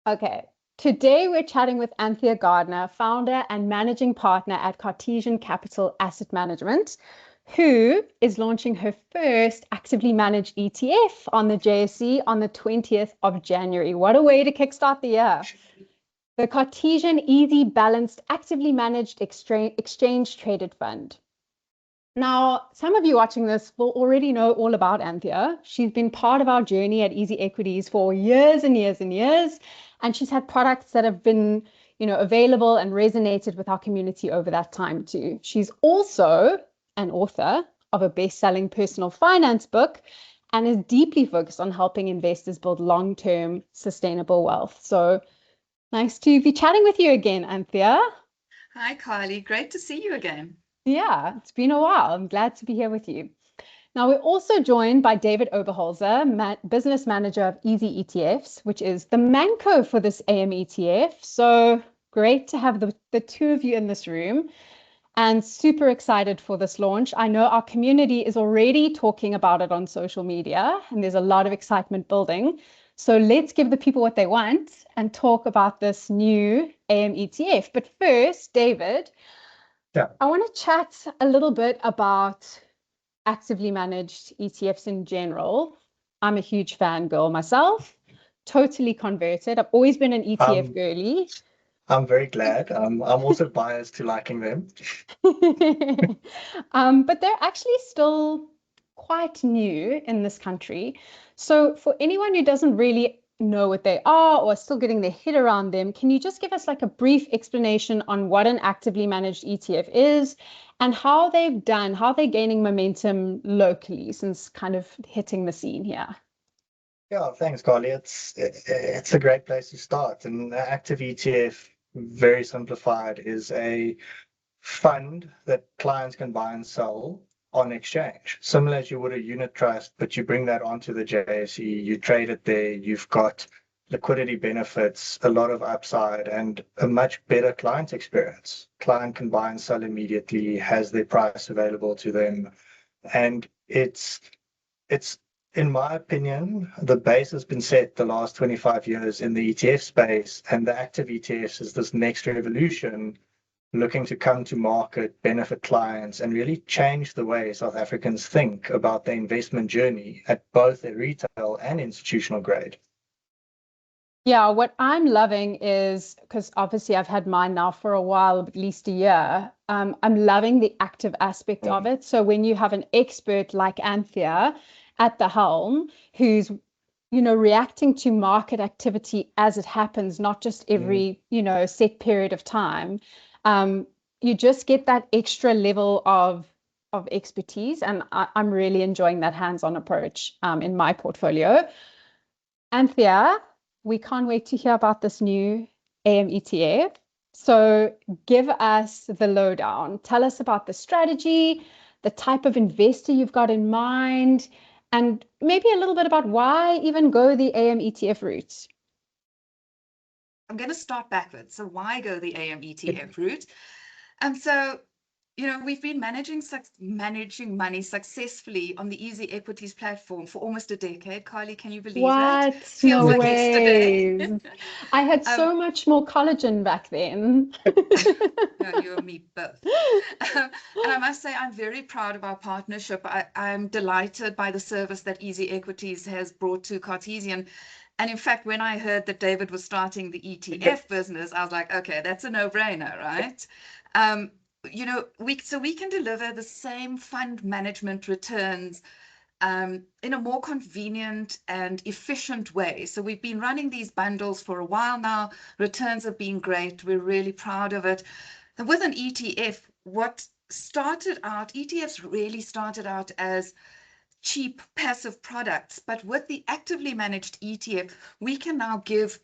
Okay. Today we're chatting with Anthea Gardner, founder and managing partner at Cartesian Capital Asset Management, who is launching her first actively managed ETF on the JSE on the 20th of January. What a way to kickstart the year. The Cartesian Easy Balanced Actively Managed Exchange Traded Fund. Now, some of you watching this will already know all about Anthea. She's been part of our journey at Easy Equities for years and years and years, and she's had products that have been, available and resonated with our community over that time too. She's also an author of a best-selling personal finance book and is deeply focused on helping investors build long-term sustainable wealth. So nice to be chatting with you again, Anthea. Hi, Carly. Great to see you again. Yeah, it's been a while. I'm glad to be here with you. Now, we're also joined by David Oberholzer, business manager of EasyETFs, which is the Manco for this AM ETF. So great to have the two of you in this room and super excited for this launch. I know our community is already talking about it on social media and there's a lot of excitement building. So let's give the people what they want and talk about this new AM ETF. But first, David, I want to chat a little bit about actively managed ETFs in general. I'm a huge fangirl myself, totally converted. I've always been an ETF girly. I'm very glad. I'm also biased to liking them. But they're actually still quite new in this country. So for anyone who doesn't really know what they are or still getting their head around them, can you just give us like a brief explanation on what an actively managed ETF is and how they're gaining momentum locally since kind of hitting the scene here? Yeah, thanks, Carly. It's a great place to start. An active ETF, very simplified, is a fund that clients can buy and sell on exchange, similar as you would a unit trust, but you bring that onto the JSE, you trade it there, you've got liquidity benefits, a lot of upside, and a much better client experience. Client can buy and sell immediately, has their price available to them, and it's in my opinion, the base has been set the last 25 years in the ETF space, and the active ETFs is this next revolution looking to come to market, benefit clients, and really change the way South Africans think about their investment journey at both the retail and institutional grade. Yeah, what I'm loving is, because obviously I've had mine now for a while, at least a year, I'm loving the active aspect of it. So when you have an expert like Anthea at the helm, who's reacting to market activity as it happens, not just every, set period of time, you just get that extra level of expertise. And I'm really enjoying that hands-on approach in my portfolio. Anthea, we can't wait to hear about this new AM ETF. So give us the lowdown. Tell us about the strategy, the type of investor you've got in mind, and maybe a little bit about why even go the AM ETF route. I'm going to start backwards. So why go the AM ETF route? So we've been managing money successfully on the Easy Equities platform for almost a decade. Carly, can you believe that? Feels like yesterday. I had so much more collagen back then. No, you and me both. And I must say, I'm very proud of our partnership. I'm delighted by the service that Easy Equities has brought to Cartesian. And in fact, when I heard that David was starting the ETF business, I was like, okay, that's a no-brainer, right? We can deliver the same fund management returns in a more convenient and efficient way. So we've been running these bundles for a while now. Returns have been great. We're really proud of it. And with an ETF, ETFs really started out as cheap passive products, but with the actively managed ETF, we can now give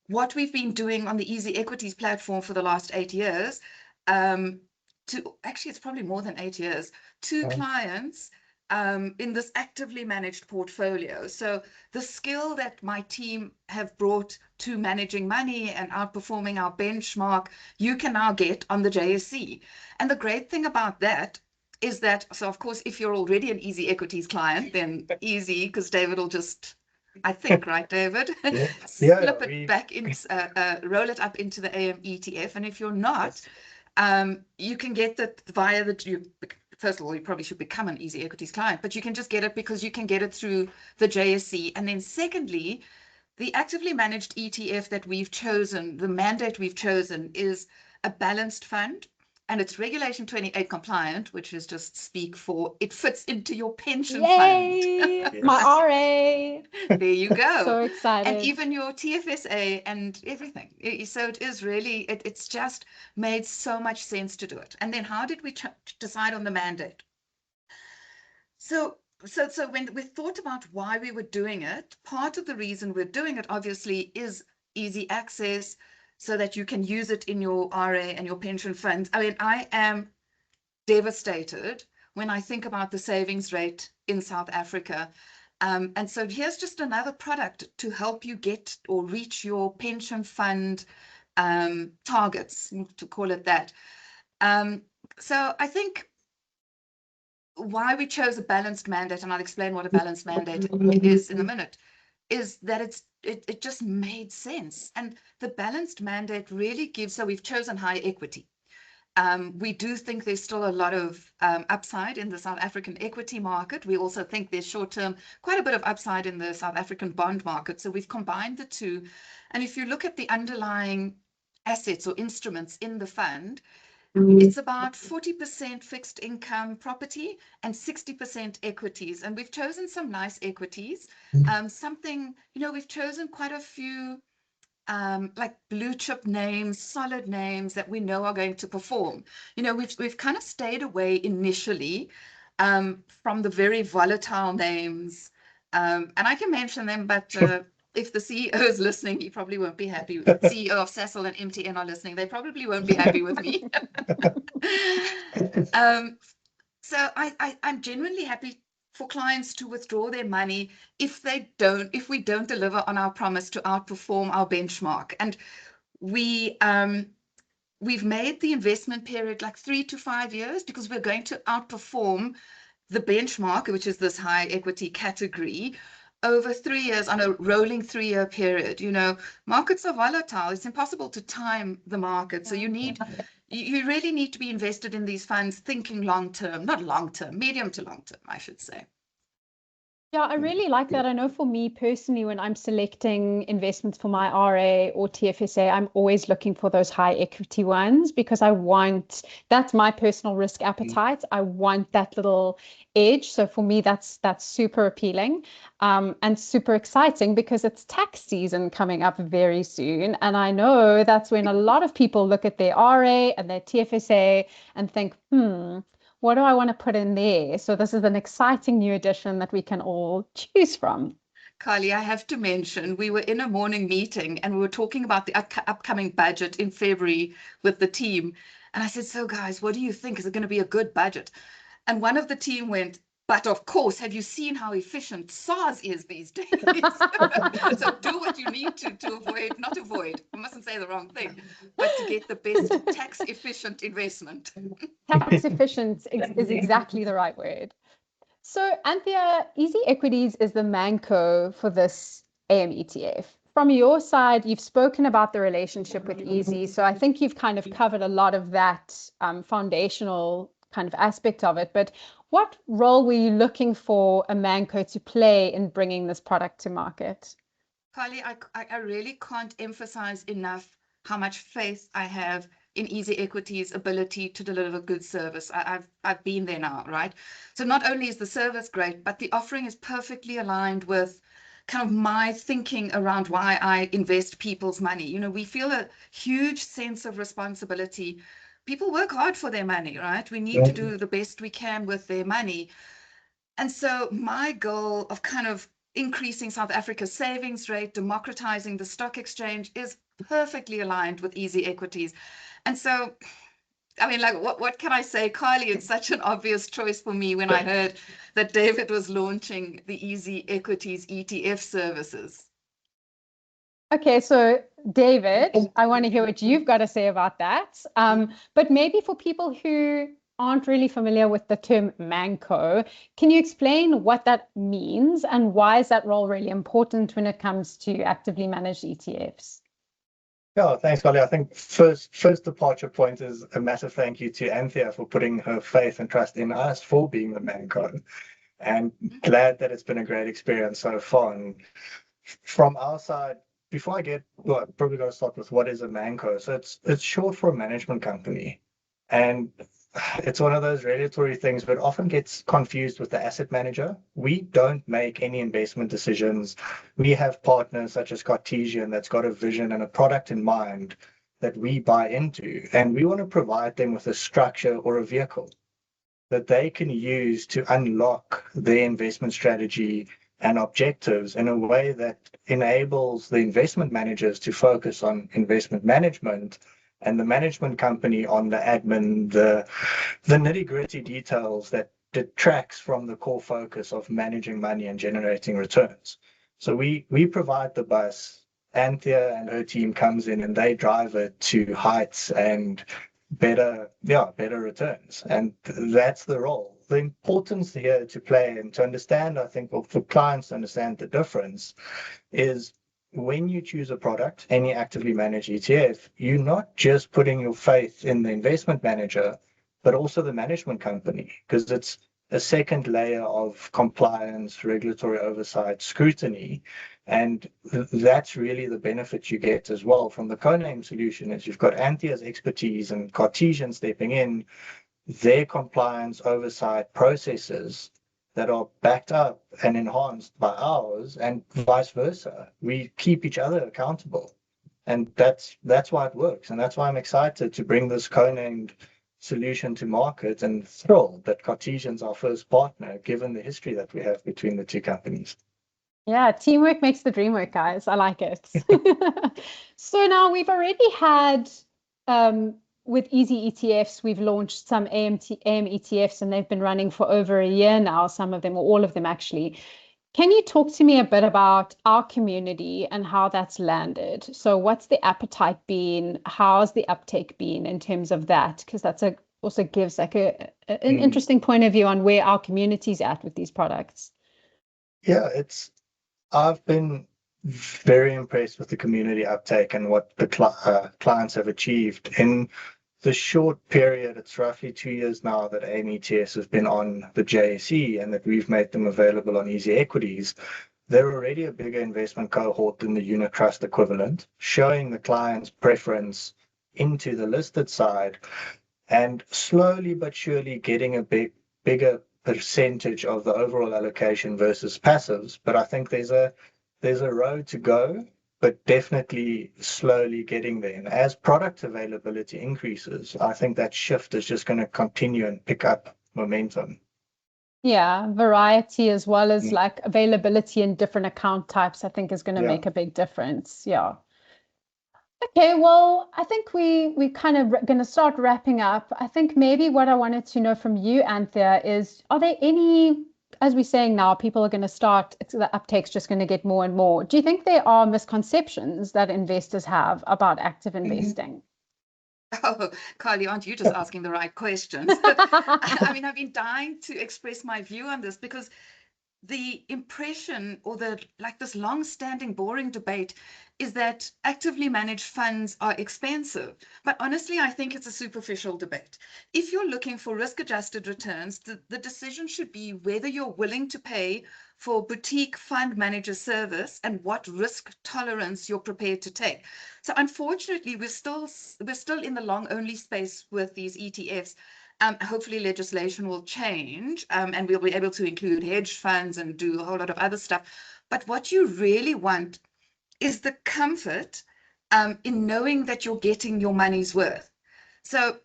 what we've been doing on the Easy Equities platform for the last 8 years, it's probably more than 8 years, to clients in this actively managed portfolio. So the skill that my team have brought to managing money and outperforming our benchmark, you can now get on the JSE. And the great thing about that is that, so of course, if you're already an Easy Equities client, then easy, because David will just I think, right, David? Yes. Slip it back in, roll it up into the AM ETF. And if you're not, you can get that via first of all, you probably should become an Easy Equities client, but you can just get it because you can get it through the JSE. And then secondly, the actively managed ETF that we've chosen, the mandate we've chosen, is a balanced fund. And it's Regulation 28 compliant, which is just speak for it fits into your pension Yay! fund. My RA. There you go. So excited. And even your TFSA and everything. So it is really, it's just made so much sense to do it. And then how did we decide on the mandate? So when we thought about why we were doing it, part of the reason we're doing it obviously is easy access, so that you can use it in your RA and your pension funds. I mean, I am devastated when I think about the savings rate in South Africa. And so here's just another product to help you get or reach your pension fund targets, to call it that. So I think why we chose a balanced mandate, and I'll explain what a balanced mandate is in a minute, is that it just made sense. And the balanced mandate really gives, so we've chosen high equity. We do think there's still a lot of upside in the South African equity market. We also think there's short-term quite a bit of upside in the South African bond market. So we've combined the two. And if you look at the underlying assets or instruments in the fund, it's about 40% fixed income property and 60% equities. And we've chosen some nice equities. We've chosen quite a few like blue chip names, solid names that we know are going to perform. We've kind of stayed away initially from the very volatile names. And I can mention them, but if the CEO is listening, he probably won't be happy. CEO of Sasol and MTN are listening, they probably won't be happy with me. So I'm genuinely happy for clients to withdraw their money if we don't deliver on our promise to outperform our benchmark. And we've made the investment period like 3 to 5 years, because we're going to outperform the benchmark, which is this high equity category, over 3 years on a rolling 3-year period. Markets are volatile. It's impossible to time the market. So you really need to be invested in these funds thinking long-term, not long-term, medium to long-term, I should say. Yeah, I really like that. I know for me personally, when I'm selecting investments for my RA or TFSA, I'm always looking for those high equity ones, because that's my personal risk appetite. I want that little edge. So for me, that's super appealing and super exciting, because it's tax season coming up very soon. And I know that's when a lot of people look at their RA and their TFSA and think, what do I want to put in there? So this is an exciting new addition that we can all choose from. Carly, I have to mention, we were in a morning meeting and we were talking about the upcoming budget in February with the team. And I said, so guys, what do you think? Is it going to be a good budget? And one of the team went, but of course, have you seen how efficient SARS is these days? So do what you need to avoid, not avoid, I mustn't say the wrong thing, but to get the best tax efficient investment. Tax efficient is exactly the right word. So Anthea, Easy Equities is the Manco for this AM ETF. From your side, you've spoken about the relationship with Easy. So I think you've kind of covered a lot of that foundational kind of aspect of it. But what role were you looking for a Manco to play in bringing this product to market? Carly, I really can't emphasize enough how much faith I have in Easy Equities' ability to deliver good service. I've been there now, right? So not only is the service great, but the offering is perfectly aligned with kind of my thinking around why I invest people's money. We feel a huge sense of responsibility. People work hard for their money, right? We need to do the best we can with their money. And so my goal of kind of increasing South Africa's savings rate, democratizing the stock exchange, is perfectly aligned with Easy Equities. And so, I mean, like, what can I say? Carly, it's such an obvious choice for me when I heard that David was launching the Easy Equities ETF services. Okay, so David, I want to hear what you've got to say about that. But maybe for people who aren't really familiar with the term Manco. Can you explain what that means and why is that role really important when it comes to actively managed ETFs? Yeah, thanks, Carly. I think first departure point is a massive thank you to Anthea for putting her faith and trust in us for being the Manco. And glad that it's been a great experience so far. And from our side, before I get, well, probably got to start with what is a Manco. So it's short for a management company. And it's one of those regulatory things, but often gets confused with the asset manager. We don't make any investment decisions. We have partners such as Cartesian that's got a vision and a product in mind that we buy into, and we want to provide them with a structure or a vehicle that they can use to unlock their investment strategy and objectives in a way that enables the investment managers to focus on investment management and the management company on the admin, the nitty-gritty details that detracts from the core focus of managing money and generating returns. So we provide the bus. Anthea and her team comes in and they drive it to heights and better returns. And that's the role. The importance here to play and to understand, I think, or for clients to understand the difference is when you choose a product, any actively managed ETF, you're not just putting your faith in the investment manager, but also the management company, because it's a second layer of compliance, regulatory oversight, scrutiny. And that's really the benefit you get as well from the co-name solution is you've got Anthea's expertise and Cartesian stepping in, their compliance oversight processes that are backed up and enhanced by ours, and vice versa. We keep each other accountable, and that's why it works, and that's why I'm excited to bring this co-named solution to market, and thrilled that Cartesian's our first partner, given the history that we have between the two companies. Yeah, teamwork makes the dream work, guys. I like it. So now we've already had with EasyETFs, we've launched some AM ETFs and they've been running for over a year now, some of them or all of them actually. Can you talk to me a bit about our community and how that's landed? So what's the appetite been? How's the uptake been in terms of that? Because that's also gives like an interesting point of view on where our community's at with these products. Yeah, I've been very impressed with the community uptake and what the clients have achieved in the short period. It's roughly 2 years now that AM ETFs have been on the JSE and that we've made them available on Easy Equities. They're already a bigger investment cohort than the unit trust equivalent, showing the client's preference into the listed side and slowly but surely getting a bigger percentage of the overall allocation versus passives. But I think there's a road to go, but definitely slowly getting there. And as product availability increases, I think that shift is just going to continue and pick up momentum. Yeah, variety as well as like availability in different account types, I think is going to make a big difference. Yeah. Okay, well, I think we kind of going to start wrapping up. I think maybe what I wanted to know from you, Anthea, is are there any, as we're saying now, people are going to start, the uptake's just going to get more and more. Do you think there are misconceptions that investors have about active investing? Oh, Carly, aren't you just asking the right questions? I mean, I've been dying to express my view on this because the impression or this long-standing boring debate is that actively managed funds are expensive. But honestly, I think it's a superficial debate. If you're looking for risk-adjusted returns, the decision should be whether you're willing to pay for boutique fund manager service and what risk tolerance you're prepared to take. So unfortunately, we're still in the long-only space with these ETFs. Hopefully legislation will change and we'll be able to include hedge funds and do a whole lot of other stuff. But what you really want is the comfort in knowing that you're getting your money's worth. So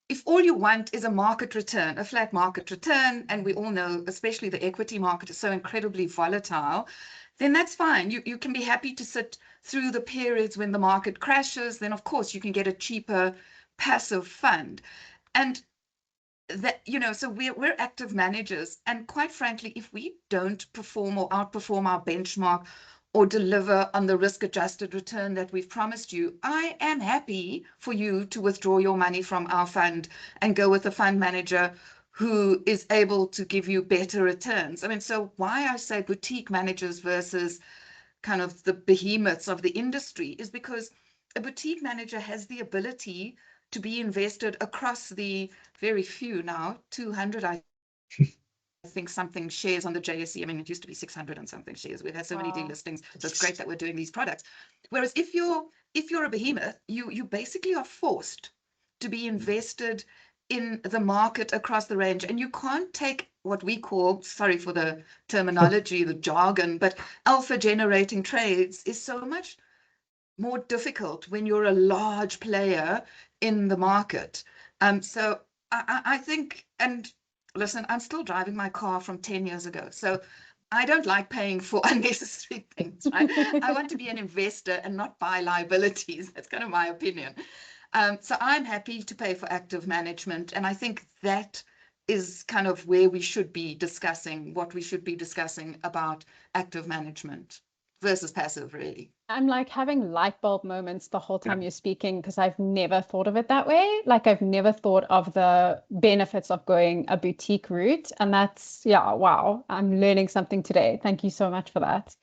if all you want is a market return, a flat market return, and we all know, especially the equity market is so incredibly volatile, then that's fine. You can be happy to sit through the periods when the market crashes. Then, of course, you can get a cheaper passive fund. And that, so we're active managers. And quite frankly, if we don't perform or outperform our benchmark or deliver on the risk-adjusted return that we've promised you, I am happy for you to withdraw your money from our fund and go with a fund manager who is able to give you better returns. I mean, so why I say boutique managers versus kind of the behemoths of the industry is because a boutique manager has the ability to be invested across the very few now, 200, I think something shares on the JSE. I mean, it used to be 600 and something shares. We've had so many delistings, so it's great that we're doing these products. Whereas if you're a behemoth, you basically are forced to be invested in the market across the range, and you can't take what we call, sorry for the terminology, the jargon, but alpha generating trades is so much more difficult when you're a large player in the market. So I think, and listen, I'm still driving my car from 10 years ago. So I don't like paying for unnecessary things, right? I want to be an investor and not buy liabilities. That's kind of my opinion. So I'm happy to pay for active management. And I think that is kind of where we should be discussing, what we should be discussing about active management versus passive, really. I'm like having light bulb moments the whole time you're speaking, because I've never thought of it that way. Like I've never thought of the benefits of going a boutique route. And that's, yeah, wow. I'm learning something today. Thank you so much for that.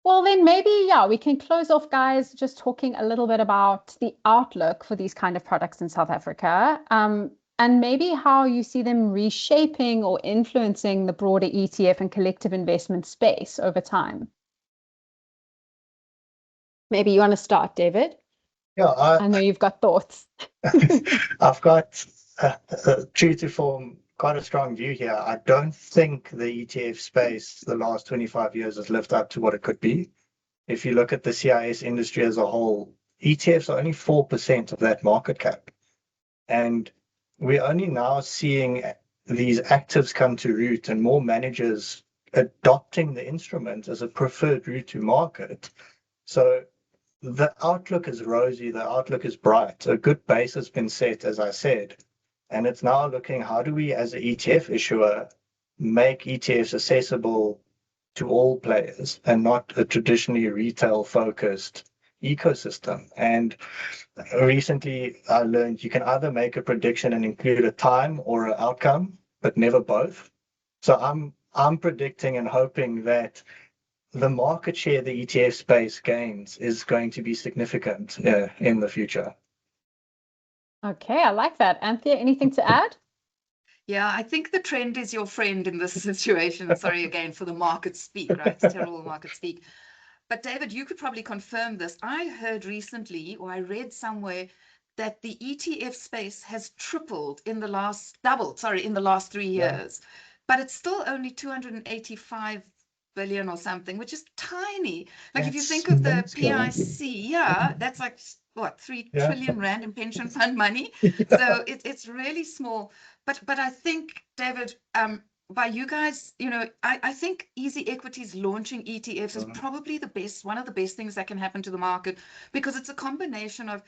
Well, then maybe, yeah, we can close off, guys, just talking a little bit about the outlook for these kind of products in South Africa. And maybe how you see them reshaping or influencing the broader ETF and collective investment space over time. Maybe you want to start, David? Yeah, I know you've got thoughts. I've got, true to form, quite a strong view here. I don't think the ETF space the last 25 years has lived up to what it could be. If you look at the CIS industry as a whole, ETFs are only 4% of that market cap. And we're only now seeing these actives come to root and more managers adopting the instrument as a preferred route to market. So the outlook is rosy, the outlook is bright. A good base has been set, as I said, and it's now looking, how do we as an ETF issuer make ETFs accessible to all players and not a traditionally retail focused ecosystem. And recently I learned you can either make a prediction and include a time or an outcome, but never both. So I'm predicting and hoping that the market share the ETF space gains is going to be significant in the future. Okay, I like that. Anthea, anything to add? Yeah, I think the trend is your friend in this situation. Sorry again for the market speak, right? It's terrible market speak. But David, you could probably confirm this. I heard recently, or I read somewhere, that the ETF space has doubled in the last 3 years. But it's still only 285 billion or something, which is tiny. Like if you think of the PIC, that's like what, 3 trillion rand in pension fund money. So it's really small. But I think, David, by you guys, I think EasyETFs launching ETFs is probably one of the best things that can happen to the market, because it's a combination of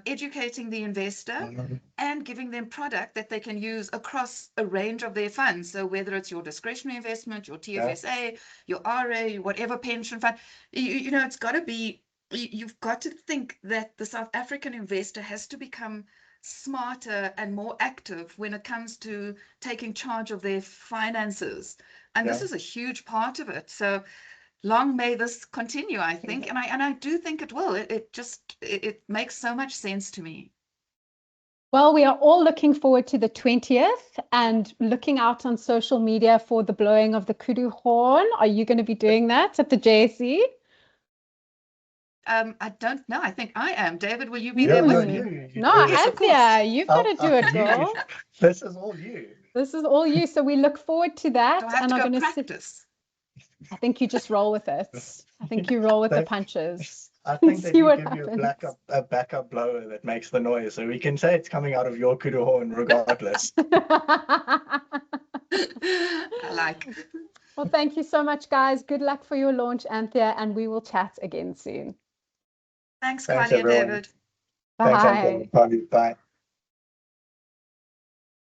educating the investor and giving them product that they can use across a range of their funds. So whether it's your discretionary investment, your TFSA, your RA, whatever pension fund, it's got to be, you've got to think that the South African investor has to become smarter and more active when it comes to taking charge of their finances. And this is a huge part of it. So long may this continue, I think. And I do think it will. It makes so much sense to me. Well, we are all looking forward to the 20th and looking out on social media for the blowing of the kudu horn. Are you going to be doing that at the JSE? I don't know. I think I am. David, will you be there with me? No, Anthea, you've got to do it, girl. This is all you. This is all you. So we look forward to that. Do I have to go practice? I think you just roll with it. I think you roll with the punches. I think they do give you a backup blower that makes the noise, so we can say it's coming out of your kudu horn regardless. I like. Well, thank you so much, guys. Good luck for your launch, Anthea, and we will chat again soon. Thanks, Carly and David. Bye. Thanks, Anthea. Bye.